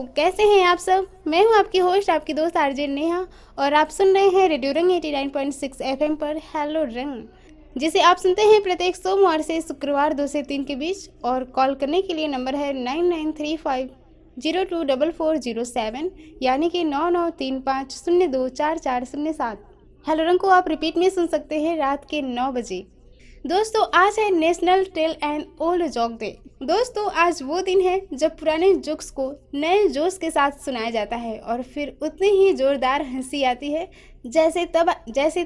कैसे हैं आप सब। मैं हूं आपकी होस्ट, आपकी दोस्त आरजे नेहा, और आप सुन रहे हैं रेडियो रंग 89.6 एफएम पर हेलो रंग, जिसे आप सुनते हैं प्रत्येक सोमवार से शुक्रवार 2 से 3 के बीच। और कॉल करने के लिए नंबर है 9935024407, यानी कि 9935024407। हेलो रंग को आप रिपीट में सुन सकते हैं रात के 9 बजे। दोस्तों, आज है national tell and old joke day. दोस्तों, आज वो दिन है जब पुराने जोक्स को नए जोश के साथ सुनाया जाता है और फिर उतनी ही जोरदार हंसी आती है जैसे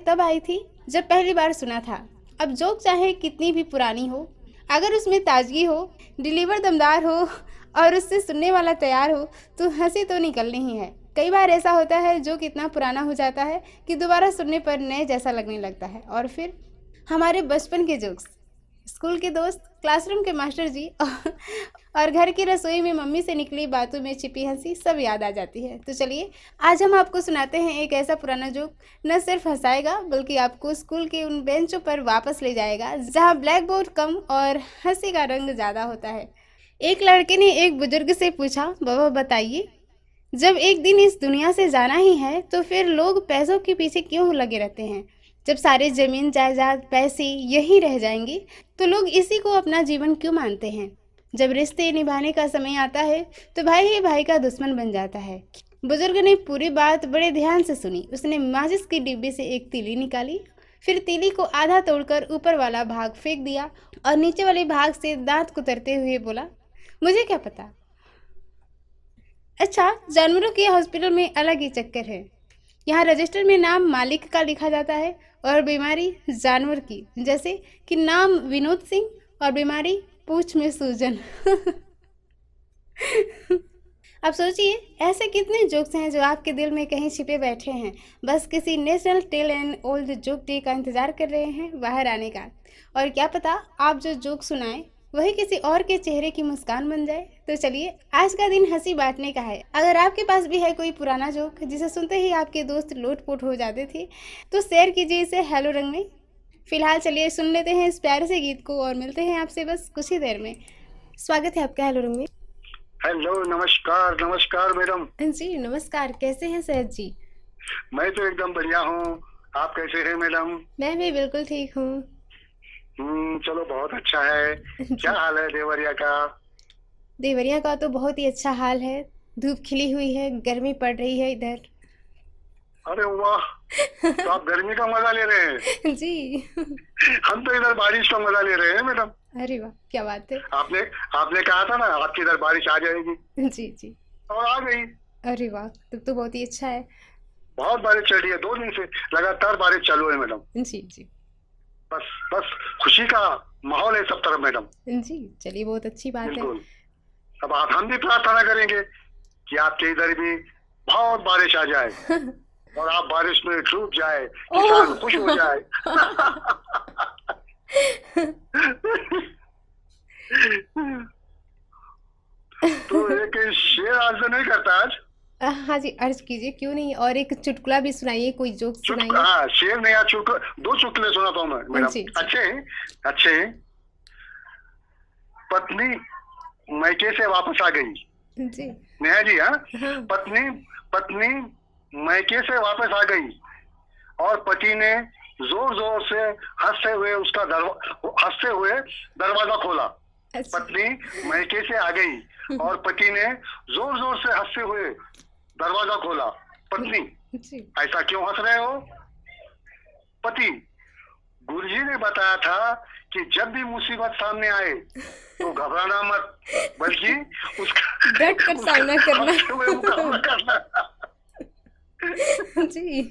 तब आई थी जब पहली बार सुना था। अब जोक चाहे कितनी भी पुरानी हो, अगर उसमें ताजगी हो, डिलीवर दमदार हो और उससे सुनने वाला तैयार हो, तो हंसी तो निकलनी ही है। कई बार ऐसा होता है जोक इतना पुराना हो जाता है कि दोबारा सुनने पर नए जैसा लगने लगता है। और फिर हमारे बचपन के जोक्स, स्कूल के दोस्त, क्लासरूम के मास्टर जी और घर की रसोई में मम्मी से निकली बातों में छिपी हंसी सब याद आ जाती है। तो चलिए, आज हम आपको सुनाते हैं एक ऐसा पुराना जोक न सिर्फ हंसाएगा बल्कि आपको स्कूल के उन बेंचों पर वापस ले जाएगा जहां ब्लैक बोर्ड कम और हंसी का रंग ज़्यादा होता है। एक लड़के ने एक बुजुर्ग से पूछा, बाबा बताइए, जब एक दिन इस दुनिया से जाना ही है तो फिर लोग पैसों के पीछे क्यों लगे रहते हैं? जब सारे जमीन जायदाद पैसे यही रह जाएंगे तो लोग इसी को अपना जीवन क्यों मानते हैं? जब रिश्ते निभाने का समय आता है तो भाई ही भाई का दुश्मन बन जाता है। बुजुर्ग ने पूरी बात बड़े ध्यान से सुनी। उसने माचिस की डिब्बी से एक तीली निकाली, फिर तीली को आधा तोड़कर ऊपर वाला भाग फेंक दिया और नीचे वाले भाग से दांत कुतरते हुए बोला, मुझे क्या पता। अच्छा, जानवरों के हॉस्पिटल में अलग ही चक्कर है। यहाँ रजिस्टर में नाम मालिक का लिखा जाता है और बीमारी जानवर की, जैसे कि नाम विनोद सिंह और बीमारी पूंछ में सूजन। अब सोचिए, ऐसे कितने जोक्स हैं जो आपके दिल में कहीं छिपे बैठे हैं, बस किसी national tell and old joke day का इंतजार कर रहे हैं बाहर आने का। और क्या पता आप जो जोक सुनाएं वही किसी और के चेहरे की मुस्कान बन जाए। तो चलिए, आज का दिन हंसी बांटने का है। अगर आपके पास भी है कोई पुराना जोक जिसे सुनते ही आपके दोस्त लोटपोट हो जाते थे, तो शेयर कीजिए इसे हेलो रंग में। फिलहाल चलिए सुन लेते हैं इस प्यारे से गीत को और मिलते हैं आपसे बस कुछ ही देर में। स्वागत है आपका हेलो रंग में। हेलो, नमस्कार नमस्कार मैडम। जी नमस्कार, कैसे हैं सैयद जी? मैं तो एकदम बढ़िया हूँ। आप कैसे हैं मैडम? मैं भी बिल्कुल ठीक हूँ। चलो बहुत अच्छा है। क्या हाल है देवरिया का? देवरिया का तो बहुत ही अच्छा हाल है। धूप खिली हुई है, गर्मी पड़ रही है इधर। अरे वाह, तो आप गर्मी का मजा ले रहे हैं। जी। हम तो इधर बारिश का मजा ले रहे हैं मैडम। अरे वाह, क्या बात है। आपने आपने कहा था ना आपकी इधर बारिश आ जाएगी, जी जी। और आ गई। अरे वाह, तब तो बहुत ही अच्छा है। बहुत बारिश चल रही है, 2 दिन से लगातार बारिश चालू है मैडम। जी जी। बस बस खुशी का माहौल है सब तरफ मैडम। जी, चलिए बहुत अच्छी बात है। बिल्कुल। अब हम भी प्रार्थना करेंगे कि आपके इधर भी बहुत बारिश आ जाए और आप बारिश में डूब जाए, किसान खुश हो जाए। तो एक शेर आज नहीं करता आज? हाँ जी, अर्ज कीजिए, क्यों नहीं। और एक चुटकुला भी सुनाइए, कोई जोक सुनाइए। हाँ, शेर नहीं, आज चुटकुला, 2 चुटकुले सुनाता हूँ मैं मैडम। जी, जी। अच्छे हैं, अच्छे हैं। पत्नी मैके से वापस आ गई। जी। नेहा जी, हाँ। हाँ। पत्नी मैके से वापस आ गई और पति ने जोर जोर से हंसते हुए दरवाजा खोला। अच्छा। पत्नी मैके से आ गई और पति ने जोर जोर से हंसते हुए दरवाजा खोला। पत्नी, जी। ऐसा क्यों हंस रहे हो? पति, गुरुजी ने बताया था कि जब भी मुसीबत सामने आए तो घबराना मत, बल्कि उसका डट कर सामना करना। हंसते हुए मुकाबला करना। जी।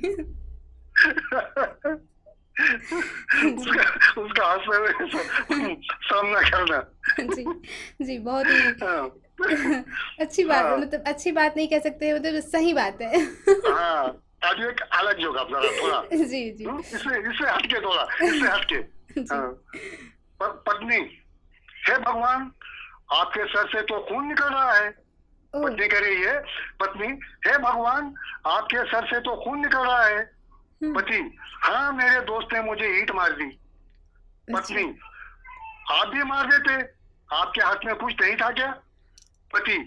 उसका हंसते हुए सामना करना। जी जी, बहुत ही हाँ, अच्छी बात, हाँ, मतलब अच्छी बात नहीं कह सकते, मतलब सही बात है। हाँ। आज एक अलग जोक आप जरा थोड़ा। जी जी। इससे हटके थोड़ा, इससे हटके। जी। हाँ। पत्नी, हे भगवान, आपके सर से तो खून निकल रहा है। ओह। पत्नी कह रही है, पत्नी, हे भगवान, आपके सर से तो खून निकल रहा है। पति, हाँ, मेरे दोस्त ने मुझे ईंट मार दी। पत्नी, आप भी मार देते, आपके हाथ में कुछ नहीं था क्या? पति,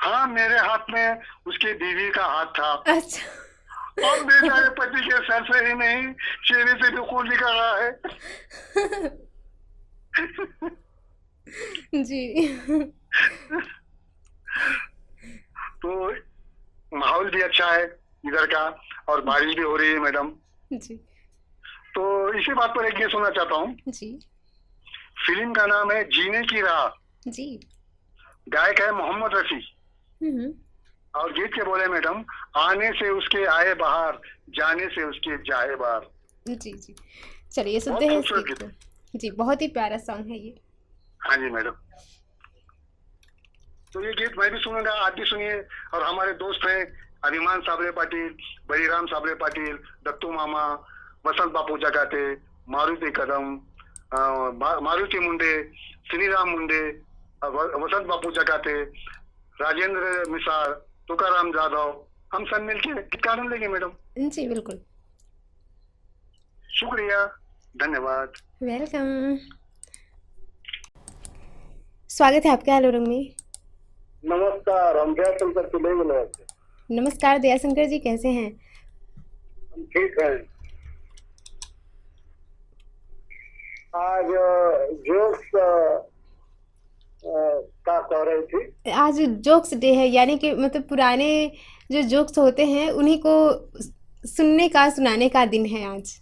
हाँ, मेरे हाथ में उसके बीवी का हाथ था। अच्छा। और बेचारे पति के सर से ही नहीं, चेहरे से भी खून निकल रहा है। जी। तो माहौल भी अच्छा है इधर का, और बारिश भी हो रही है मैडम। जी। तो इसी बात पर एक गीत सुनना चाहता हूँ। जी। फिल्म का नाम है जीने की राह। जी। गायक है मोहम्मद रफी। हम्म। और गीत के बोले मैडम, आने से उसके आए बाहर, जाने से उसके जाए बाहर। जी। जी, चलिए सुनते बहुत हैं इस खूबसूरत गीत गीत। को। जी, बहुत ही प्यारा सॉन्ग है ये। हाँ जी मैडम। तो ये गीत मैं भी सुनूंगा, आप भी सुनिए। और हमारे दोस्त हैं अभिमान साबले पाटिल, बलिराम साबले पाटिल, दत्तू मामा, वसंत बापू जगाते, मारुति कदम, मारुति मुंडे, श्रीराम मुंडे, वसंत बापू जगाते, राजेंद्र मिसार, तुकाराम जाधव, हम सब मिलके गीत का आनंद लेंगे मैडम। जी बिल्कुल। शुक्रिया, धन्यवाद। वेलकम। स्वागत है आपका हेलो रंग में। नमस्कार, हम जयशंकर तिलेंगे। नमस्कार दयाशंकर जी, कैसे हैं? हम ठीक हैं। आज जोक्स का कह रही थी। आज जोक्स डे है, यानी कि मतलब पुराने जो जोक्स होते हैं उन्हीं को सुनने का, सुनाने का दिन है आज।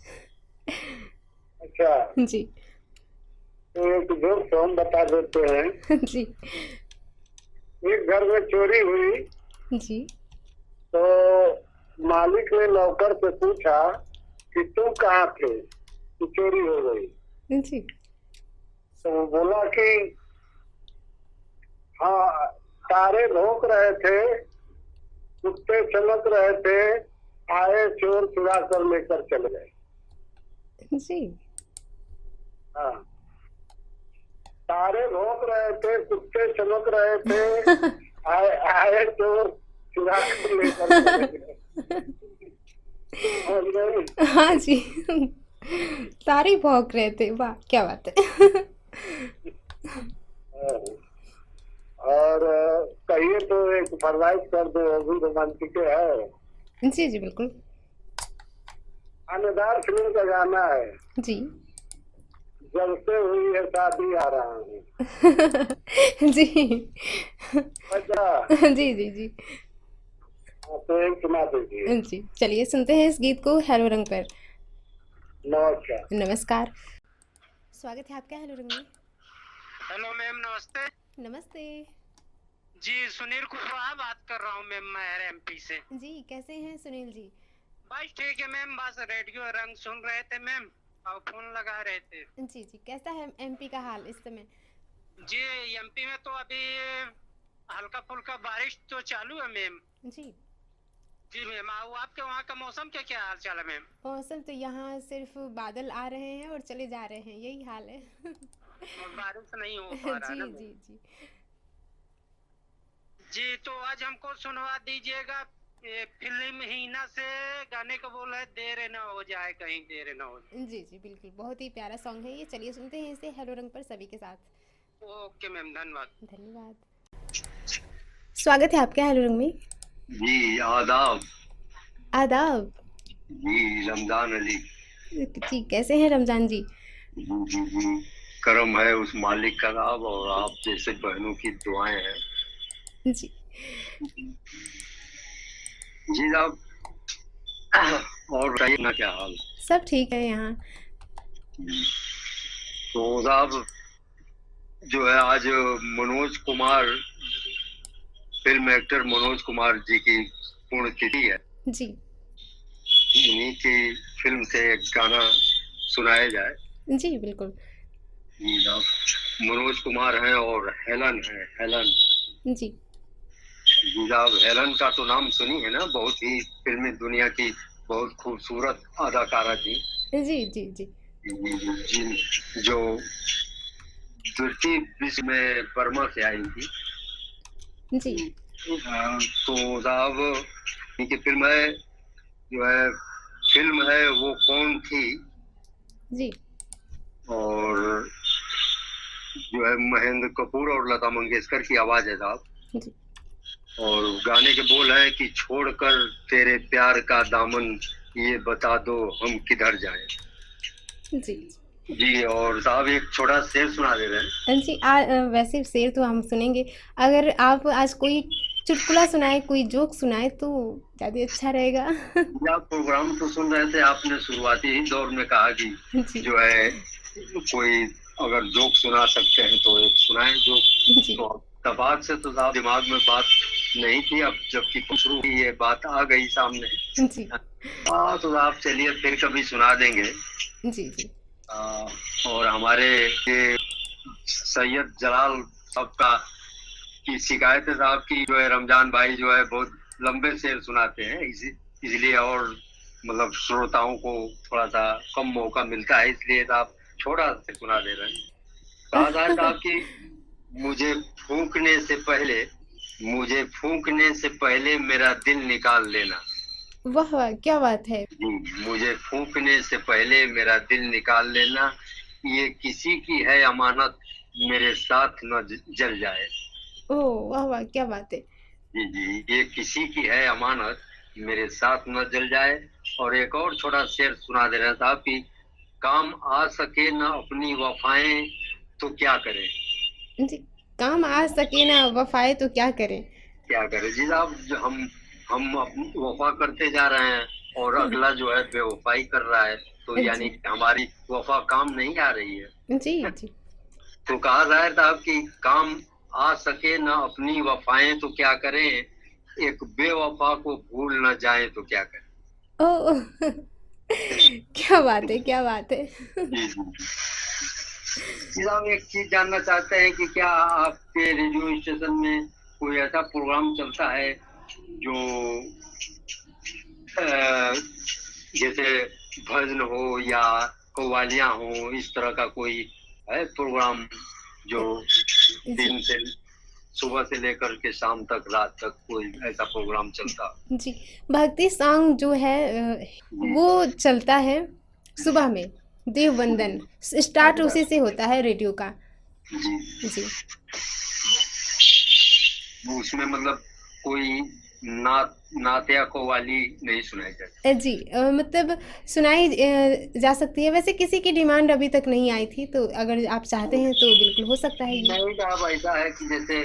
अच्छा, जी। तो एक जोक्स हम बता देते हैं। जी। एक घर में चोरी हुई, जी। तो मालिक ने नौकर से पूछा कि तुम कहाँ थे कि चोरी हो गई। जी। तो वो बोला कि हाँ, तारे भौंक रहे थे, कुत्ते चमक रहे थे, आए चोर चुरा कर लेकर चले गए। जी। हाँ, तारे भौंक रहे थे, कुत्ते चमक रहे थे, आए चोर चुरा कर लेकर चले गए। समझ गई? हाँ जी। सारे भौंक रहे थे, वाह क्या बात है। हाँ। और कहिए तो एक फरमाइश कर दो, वो भी रोमांटिक है। जी जी बिल्कुल। थानेदार फिल्म का गाना है, जी। जब से हुई है शादी आ रहा हूँ। जी। अच्छा, जी जी जी। तो एक सुना दीजिए। जी, चलिए सुनते हैं इस गीत को हेलो रंग पर। नमस्कार। नमस्कार। स्वागत है आपका हेलो रंग में। हेलो मैम, नमस्ते। नमस्ते। जी, सुनील कुशवाहा बात कर रहा हूँ मैम, मैं एमपी से। जी, कैसे हैं सुनील जी? बस ठीक है मैम, बस रेडियो रंग सुन रहे थे मैम और फोन लगा रहे थे। जी जी, कैसा है एमपी का हाल इस समय? जी, एमपी में तो अभी हल्का फुल्का बारिश तो चालू है मैम। जी। जी मैम, आपके वहाँ का मौसम क्या क्या हाल चाल है मैम? मौसम तो यहाँ सिर्फ बादल आ रहे हैं और चले जा रहे हैं, यही हाल है। और बारिश नहीं हो पा रहा है जी ना जी मैम? जी। जी, तो आज हमको सुनवा दीजिएगा ये फिल्म हीना से गाने का बोल है, देर न हो जाए, कहीं देर न हो जाए। जी जी बिल्कुल, बहुत ही प्यारा सॉन्ग है ये। चलिए सुनते हैं इसे हेलो रंग पर सभी के साथ। ओके मैम, धन्यवाद। धन्यवाद। स्वागत है आपका हेलो रंग में। जी आदाब। आदाब। जी रमजान अली। जी, कैसे हैं रमजान जी? जी करम है उस मालिक का नाम, और आप जैसे बहनों की दुआएं हैं। जी। जी साहब, और बताइए ना क्या हाल? सब ठीक है यहाँ। तो साहब, जो है आज मनोज कुमार, फिल्म एक्टर मनोज कुमार जी की पुण्यतिथि है। जी। उन्हीं की फिल्म से एक गाना सुनाया जाए। जी बिल्कुल। जी साहब, मनोज कुमार हैं और हेलन है, हेलन। जी। जी साहब, हेलन का तो नाम सुनी है ना, बहुत ही फिल्मी दुनिया की बहुत खूबसूरत अदाकारा थी। जी जी जी। जी, जो द्वितीय विश्व में बर्मा से आई थी। जी। तो साहब, इनकी फिल्म है, जो है फिल्म है वो कौन थी, जी। और जो है महेंद्र कपूर और लता मंगेशकर की आवाज है साहब। जी। और गाने के बोल है कि छोड़कर तेरे प्यार का दामन, ये बता दो हम किधर जाएं। जी जी, और साहब एक छोटा शेर सुना दे रहे हैं। जी वैसे शेर तो हम सुनेंगे। अगर आप आज कोई चुटकुला सुनाए, कोई जोक सुनाए तो ज़्यादा अच्छा रहेगा। जी, आप प्रोग्राम तो सुन रहे थे, आपने शुरुआती ही दौर में कहा कि जी जो है कोई अगर जोक सुना सकते हैं तो एक सुनाएं जोक। जी तो तबाक से तो साहब दिमाग में बात नहीं थी, अब जबकि शुरू हुई ये बात आ गई सामने। जी हाँ तो आप चलिए फिर कभी सुना देंगे। जी जी आ, और हमारे ये सैयद जलाल साहब का की शिकायत है साहब की, जो है रमजान भाई जो है बहुत लंबे शेर सुनाते हैं, इसलिए और मतलब श्रोताओं को थोड़ा सा कम मौका मिलता है, इसलिए साहब छोटा से सुना दे रहे हैं। कहा जाए साहब कि मुझे फूंकने से पहले मुझे फूंकने से पहले मेरा दिल निकाल लेना। वाह वाह, क्या बात है। जी, मुझे फूंकने से पहले मेरा दिल निकाल लेना, ये किसी की है अमानत, मेरे साथ न जल जाए। ओह वाह वाह, क्या बात है। जी जी, ये किसी की है अमानत, मेरे साथ न जल जाए। और एक और छोटा शेर सुना दे रहा था कि काम आ सके न अपनी वफाएं तो क्या करें। जी, काम आ सके ना वफाए तो क्या करें। क्या करें जी साहब, हम अपनी वफा करते जा रहे हैं और अगला जो है बेवफाई कर रहा है, तो यानी जी हमारी वफा काम नहीं आ रही है। जी जी तो कहा जाए साहब कि काम आ सके न अपनी वफाएं तो क्या करें, एक बेवफा को भूल न जाए तो क्या करें। ओह क्या बात है, क्या बात है। जी जी जी साहब, एक चीज जानना चाहते हैं कि क्या आपके रेडियो स्टेशन में कोई ऐसा प्रोग्राम चलता है जो जैसे भजन हो या कव्वालियां हो, इस तरह का कोई है प्रोग्राम जो जी दिन से सुबह से लेकर के शाम तक रात तक कोई ऐसा प्रोग्राम चलता? जी, भक्ति सॉन्ग जो है वो चलता है सुबह में, देव वंदन स्टार्ट अच्छा, उसी से होता है रेडियो का। जी, जी उसमें मतलब कोई नात या कव्वाली नहीं सुनाई जाती? जी मतलब सुनाई जा सकती है। वैसे किसी की डिमांड अभी तक नहीं आई थी, तो अगर आप चाहते हैं तो बिल्कुल हो सकता है ये। नहीं साहब, ऐसा है कि जैसे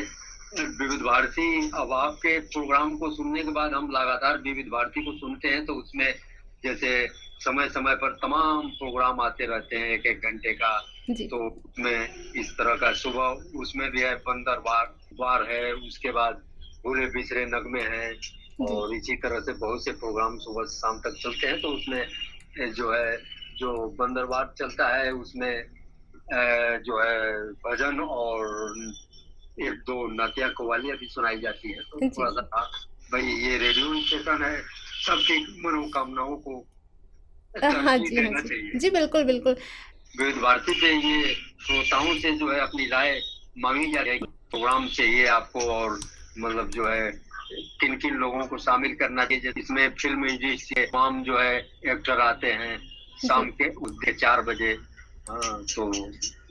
विविध भारती, अब आपके प्रोग्राम को सुनने के बाद हम लगातार विविध भारती को सुनते हैं, तो उसमें जैसे समय समय पर तमाम प्रोग्राम आते रहते हैं, एक एक घंटे का। जी तो उसमें इस तरह का सुबह उसमें भी है, बंदर वार है, उसके बाद भूले बिसरे नगमे हैं, जी और इसी तरह से बहुत से प्रोग्राम सुबह से शाम तक चलते हैं। तो उसमें जो है जो बंदरवार चलता है उसमें जो है भजन और एक दो नातिया कव्वालियां भी सुनाई जाती है। तो जी थोड़ा सा भाई ये रेडियो स्टेशन है, सबकी मनोकामनाओं को हाँ तरजीह जी, हाँ देना जी चाहिए। जी, बिल्कुल बिल्कुल। विविध भारती पे ये श्रोताओं से जो है अपनी राय मांगी जा रही है, प्रोग्राम चाहिए आपको, और मतलब जो है किन किन लोगों को शामिल करना चाहिए। इसमें फिल्म इंडस्ट्री के तमाम जो है एक्टर आते हैं शाम के 4 बजे। हाँ, तो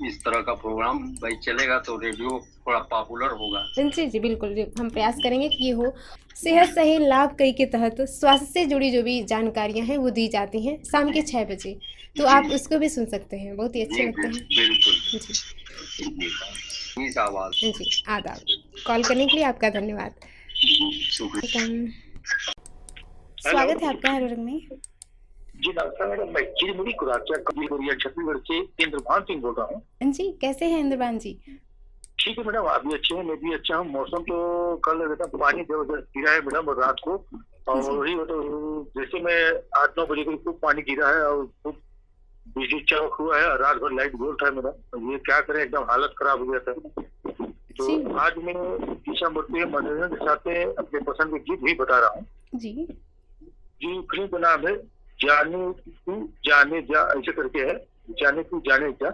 इस तरह का प्रोग्राम भाई चलेगा तो रेडियो थोड़ा पॉपुलर होगा। जी जी, बिल्कुल जी, हम प्रयास करेंगे कि ये हो। सेहत सही लाभ कई के तहत स्वास्थ्य से जुड़ी जो भी जानकारियां हैं वो दी जाती हैं शाम के 6 बजे, तो जी आप उसको भी सुन सकते हैं, बहुत ही अच्छे जी लगते हैं। बिल्कुल जी जी साहब, आवाज जी, आदाब। कॉल करने के लिए आपका धन्यवाद। शुक्रिया। स्वागत है आपका हेलो रंग में। जी नमस्कार मैडम, मैं चिरमुरी कुराचा कबीर बोरिया छत्तीसगढ़ से इंद्रभान सिंह बोल रहा हूँ। जी, कैसे हैं इंद्रबान जी? ठीक है मैडम, आप भी अच्छे हैं, मैं भी अच्छा हूँ। मौसम तो कल एकदम पानी जबरदस्त गिरा है मैडम, और रात को, और वही मतलब जैसे मैं 8-9 बजे को खूब पानी गिरा है और खूब बिजली चमक हुआ है और रात भर लाइट गोल था मैडम। ये क्या करें, एकदम हालत खराब हो गया था। तो जी आज मैं ईशा मूर्ति मनोरंजन के साथ अपने पसंद के गीत भी बता रहा हूँ। जी जी, फिल्म का नाम है जाने तू जाने जा, ऐसे करके है, जाने तू जाने जा।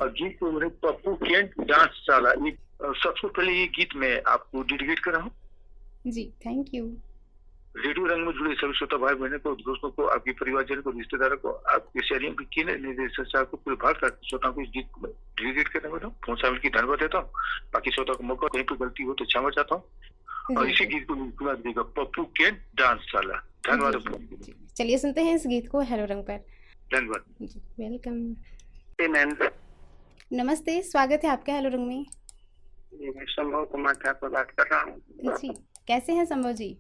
और गीत को मैंने पप्पू केंट डांस साला, ये सबसे पहले ये गीत मैं आपको डेडिकेट कर रहा हूँ। जी, थैंक यू। रेडियो रंग में जुड़े सभी श्रोता भाई बहनों को, दोस्तों को, आपके परिवारजन को, रिश्तेदारों को, आपके शहरियों की केंद्र निदेशक साहब को, पूरे भारत का श्रोताओं को इस गीत को डेडिकेट करना चाहता हूँ। फोन शामिल की धन्यवाद देता हूँ। बाकी श्रोता को मौका कहीं पर गलती हो तो क्षमा चाहता हूँ। और जी इसी जी गीत को सुना दीजिएगा, पप्पू के डांस वाला। धन्यवाद जी अपू। जी। चलिए सुनते हैं इस गीत को हेलो रंग पर। धन्यवाद। जी वेलकम। मैम नमस्ते, स्वागत है आपका हेलो रंग में। मैं संभव कुमार ठाकुर बात कर रहा हूँ। जी कैसे हैं संभव जी?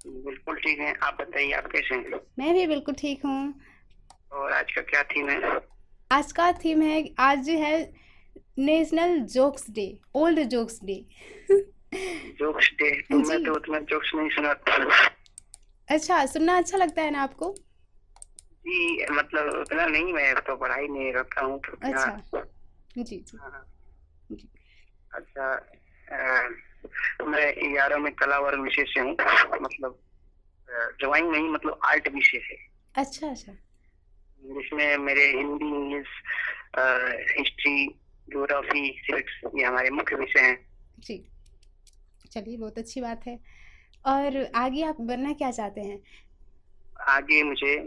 बिल्कुल ठीक है, आप बताइए आप कैसे हैं? मैं भी बिल्कुल ठीक हूँ। और आज का क्या थीम है? आज का थीम है, आज है national jokes day, old jokes day. Jokes day. तो मैं जी तो उतना जोक्स नहीं सुनाता। अच्छा, सुनना अच्छा लगता है ना आपको? जी मतलब उतना नहीं, मैं तो पढ़ाई नहीं करता हूँ तो उतना। अच्छा जी जी हाँ, जी। अच्छा। मैं 11 में कला वर्ग विषय से हूँ, मतलब ड्राइंग नहीं, मतलब आर्ट विषय है, अच्छा अच्छा जिसमें मेरे Hindi, English, history, geography, civics ये हमारे मुख्य विषय हैं। जी। चलिए बहुत अच्छी बात है। और आगे आप बनना क्या चाहते हैं? आगे मुझे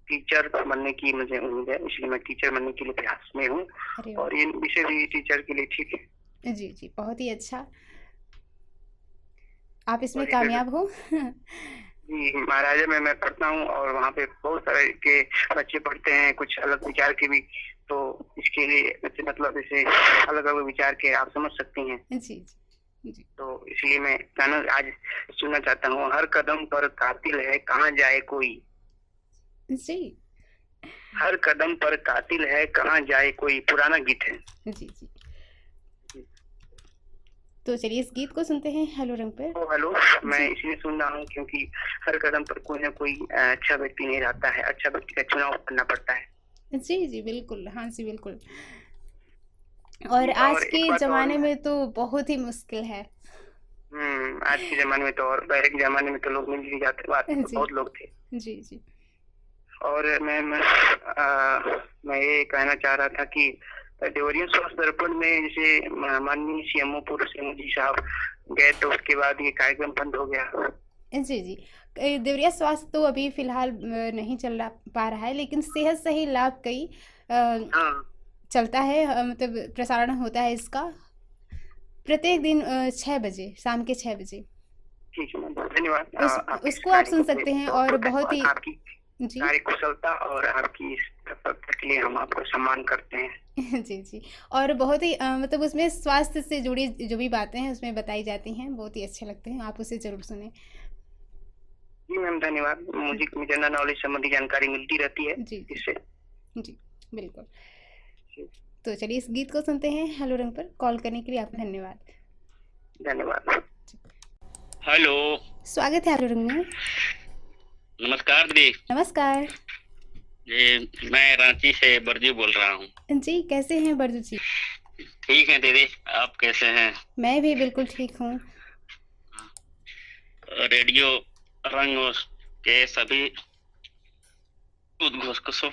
टीचर बनने की मुझे उम्मीद है, इसलिए मैं टीचर बनने के लिए प्रयास में हूँ। अरे और वाह, ये विषय भी टीचर के लिए ठीक है। जी जी बहुत ही अच्छा, आप इसमें और कामयाब हो। जी महाराजा में मैं पढ़ता हूँ और वहाँ पे बहुत सारे के बच्चे पढ़ते हैं, कुछ अलग विचार के भी। तो इसके लिए मतलब इसे अलग अलग विचार के आप समझ सकती हैं। जी जी जी तो इसलिए मैं गाना आज सुनना चाहता हूँ। हर कदम पर कातिल है, कहाँ जाए कोई। जी हर कदम पर कातिल है, कहाँ जाए कोई, पुराना गीत है। जी जी। तो चलिए इस गीत को सुनते हैं हेलो रंग पर। तो हेलो, मैं जी इसलिए सुन रहा हूँ क्योंकि हर कदम पर कोई ना कोई अच्छा व्यक्ति नहीं रहता है, अच्छा व्यक्ति का चुनाव करना पड़ता है। जी जी बिल्कुल, हाँ जी बिल्कुल। और जी, आज और एक के बात और जमाने है। में तो बहुत ही मुश्किल है। आज के जमाने में तो, और पहले के जमाने में तो लोग मिल ही जाते, बात जी बहुत लोग थे। जी जी और मैं ये कहना चाह रहा था कि देवरिया स्वास्थ्य दर्पण में जैसे माननीय सीएमओ पूर्व सीएमओ जी साहब गए तो उसके बाद ये कार्यक्रम बंद हो गया। जी जी। देवरिया स्वास्थ्य तो अभी फिलहाल नहीं चल पा रहा है, लेकिन सेहत से ही लाभ कई हाँ चलता है, मतलब प्रसारण होता है इसका प्रत्येक दिन 6 बजे, शाम के 6 बजे। ठीक है मैम, धन्यवाद। आपकी इस उसको आप कार्य सुन के लिए सकते हैं बहुत और बहुत बहुत ही धन्यवाद। आपकी जी कार्य कुशलता और आपकी इस तत्परता के लिए हम आपको सम्मान करते हैं। जी जी। और बहुत ही मतलब उसमें स्वास्थ्य से जुड़ी जो भी बातें हैं उसमें बताई जाती हैं, बहुत ही अच्छे लगते हैं, आप उसे ज़रूर सुनें। जी मैम धन्यवाद। मुझे जनरल नॉलेज संबंधी जानकारी मिलती रहती है जी इससे। जी बिल्कुल। तो चलिए इस गीत को सुनते हैं हेलो रंग पर। कॉल करने के लिए आपका धन्यवाद। धन्यवाद। हेलो, स्वागत है हेलो रंग में। नमस्कार दीदी। नमस्कार जी, मैं रांची से बरजू बोल रहा हूँ। जी, कैसे हैं बरजू जी? ठीक है दीदी, आप कैसे हैं? मैं भी बिल्कुल ठीक हूँ। रेडियो रंग के सभी उद्घोषकों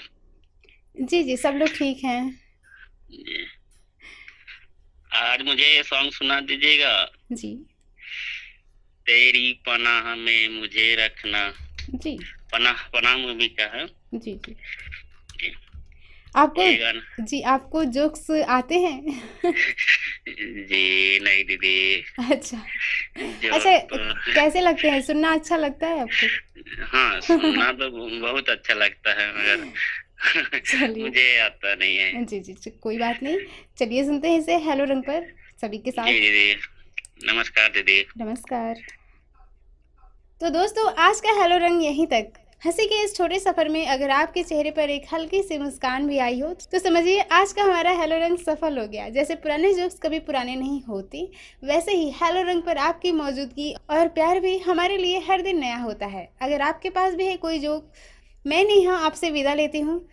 जी जी सब लोग ठीक हैं। जी, आज मुझे ये सॉन्ग सुना दीजिएगा। जी तेरी पनाह में मुझे रखना। जी पनाह, पनाह मूवी का है। जी जी। जी, आपको ये गाना। जी आपको जोक्स आते हैं? जी नहीं दीदी, अच्छा जो अच्छा, तो कैसे लगते हैं, सुनना अच्छा लगता है आपको? हाँ, सुनना तो बहुत अच्छा लगता है, मगर चलिए मुझे आता नहीं है। जी जी कोई बात नहीं। चलिए सुनते हैं इसे हेलो रंग पर सभी के जी साथ। दीदी, नमस्कार दीदी। नमस्कार। तो दोस्तों आज का हेलो रंग यहीं तक। हंसी के इस छोटे सफर में अगर आपके चेहरे पर एक हल्की सी मुस्कान भी आई हो तो समझिए आज का हमारा हेलो रंग सफल हो गया। जैसे पुराने जोक्स कभी पुराने नहीं होते, वैसे ही हेलो रंग पर आपकी मौजूदगी और प्यार भी हमारे लिए हर दिन नया होता है। अगर आपके पास भी है कोई जोक, मैं नेहा आपसे विदा लेती हूँ।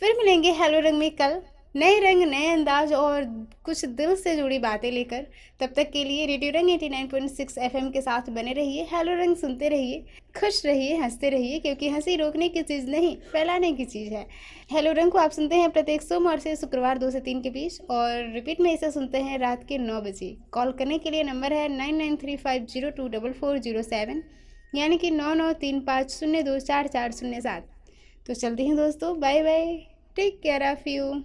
फिर मिलेंगे हेलो रंग में कल, नए रंग, नए अंदाज और कुछ दिल से जुड़ी बातें लेकर। तब तक के लिए रेडियो रंग 89.6 FM के साथ बने रहिए, हेलो रंग सुनते रहिए, खुश रहिए, हंसते रहिए, क्योंकि हंसी रोकने की चीज़ नहीं, फैलाने की चीज़ है। हेलो रंग को आप सुनते हैं प्रत्येक सोमवार से शुक्रवार 2 से 3 के बीच, और रिपीट में इसे सुनते हैं रात के 9 बजे। कॉल करने के लिए नंबर है 9935024407, यानी कि 9935024407। तो चलती हैं दोस्तों, bye bye, take care of you.